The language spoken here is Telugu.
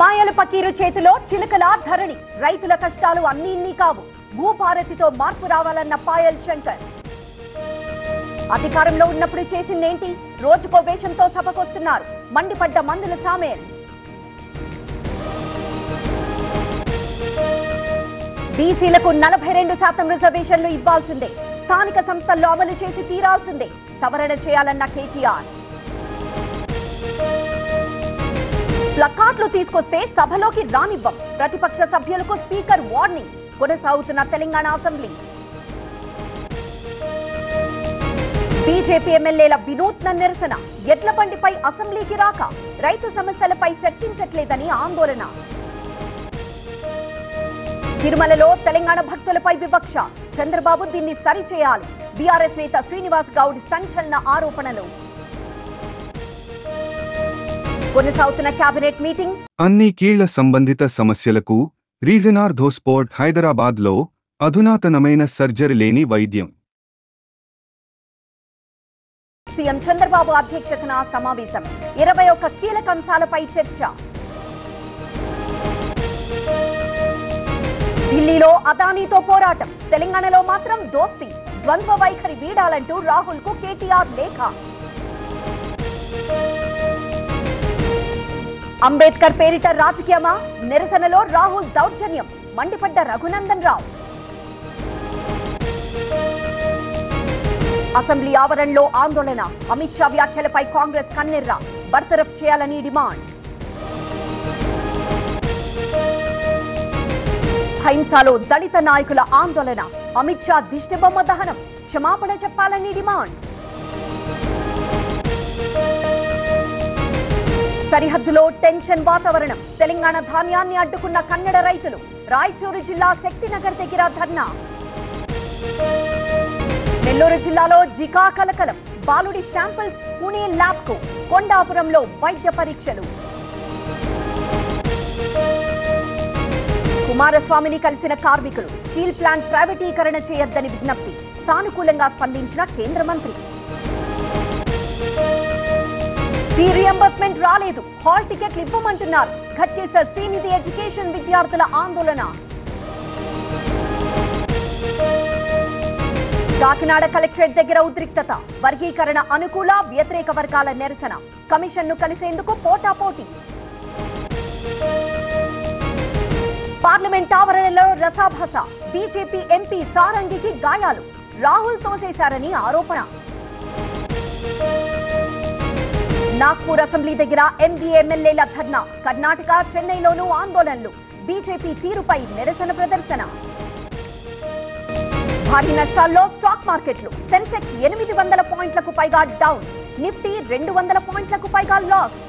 మాయల పకీరు చేతిలో చిలకల ధరణి రైతుల కష్టాలు అన్నీ కావు భూభారతితో మార్పు రావాలన్న పాయల్ శంకర్ అధికారంలో ఉన్నప్పుడు చేసిందేంటి రోజుకో వేషంతో సభకొస్తున్నారు మండిపడ్డ మందుల సామేల్ బీసీలకు 42% రిజర్వేషన్లు ఇవ్వాల్సిందే స్థానిక సంస్థల్లో అమలు చేసి తీరాల్సిందే సవరణ చేయాలన్న కేటీఆర్ ప్లకార్డులు తీసుకొస్తే సభలోకి రానివ్వం ప్రతిపక్ష సభ్యులకు స్పీకర్ వార్నింగ్ కొనసాగుతున్న తెలంగాణ అసెంబ్లీ బీజేపీ ఎమ్మెల్యేల వినూత్న నిరసన ఎడ్ల బండిపై అసెంబ్లీకి రాక రైతు సమస్యలపై చర్చించట్లేదని ఆందోళన తిరుమలలో తెలంగాణ భక్తులపై వివక్ష చంద్రబాబు దీన్ని సరిచేయాలి బీఆర్ఎస్ నేత శ్రీనివాస్ గౌడ్ సంచలన ఆరోపణలు కొనసాగుతున్న కేబినెట్ మీటింగ్ అన్ని కీళ్ల సంబంధిత సమస్యలకు రీజన్ ఆర్థోస్పోర్ట్ హైదరాబాద్లో అధునాతనమైన సర్జరీ లేని వైద్యం సీఎం చంద్రబాబు అధ్యక్షతన సమావేశం 21 కీలక అంశాలపై చర్చ ఢిల్లీలో అదానీతో పోరాటం తెలంగాణలో మాత్రం దోస్తీ ద్వంద్వ వైఖరి వీడాలంటూ రాహుల్ కు కేటీఆర్ లేఖ అంబేద్కర్ పేరిట రాజకీయమా నిరసనలో రాహుల్ దౌర్జన్యం మండిపడ్డ రఘునందన్ రావు అసెంబ్లీ ఆవరణలో ఆందోళన అమిత్ షా వ్యాఖ్యలపై కాంగ్రెస్ కన్నెర్ర బర్తరఫ్ చేయాలని డిమాండ్ హైంసాలో దళిత నాయకుల ఆందోళన అమిత్ షా దిష్టిబొమ్మ దహనం క్షమాపణ చెప్పాలని డిమాండ్ సరిహద్దులో టెన్షన్ వాతావరణం తెలంగాణ ధాన్యాన్ని అడ్డుకున్న కన్నడ రైతులు రాయచూరు జిల్లా శక్తినగర్ దగ్గర ధర్నా నెల్లూరు జిల్లాలో జికా కలకలం బాలుడి శాంపిల్స్ పుణే ల్యాబ్ కు కొండాపురంలో వైద్య పరీక్షలు కుమారస్వామిని కలిసిన కార్మికులు స్టీల్ ప్లాంట్ ప్రైవేటీకరణ చేయొద్దని విజ్ఞప్తి సానుకూలంగా స్పందించిన కేంద్ర మంత్రి ఫీ రియంబర్స్మెంట్ రాలేదు హాల్ టికెట్లు ఇవ్వమంటున్నారు ఘట్కేసర్ శ్రీనిధి ఎడ్యుకేషన్ విద్యార్థుల ఆందోళన కాకినాడ కలెక్టరేట్ దగ్గర ఉద్రిక్తత వర్గీకరణ అనుకూల వ్యతిరేక వర్గాల నిరసన కమిషన్ ను కలిసేందుకు పోటాపోటీ పార్లమెంట్ ఆవరణలో రసాభాస బీజేపీ ఎంపీ సారంగికి గాయాలు రాహుల్ తోసేశారని ఆరోపణ నాగ్పూర్ అసెంబ్లీ దగ్గర ఎంబీఏ ఎమ్మెల్యేల ధర్నా కర్ణాటక చెన్నైలోనూ ఆందోళనలు బీజేపీ తీరుపై నిరసన ప్రదర్శన భారీ నష్టాల్లో స్టాక్ మార్కెట్లు సెన్సెక్స్ 800 పాయింట్లకు పైగా డౌన్ నిఫ్టీ 200 పాయింట్లకు పైగా లాస్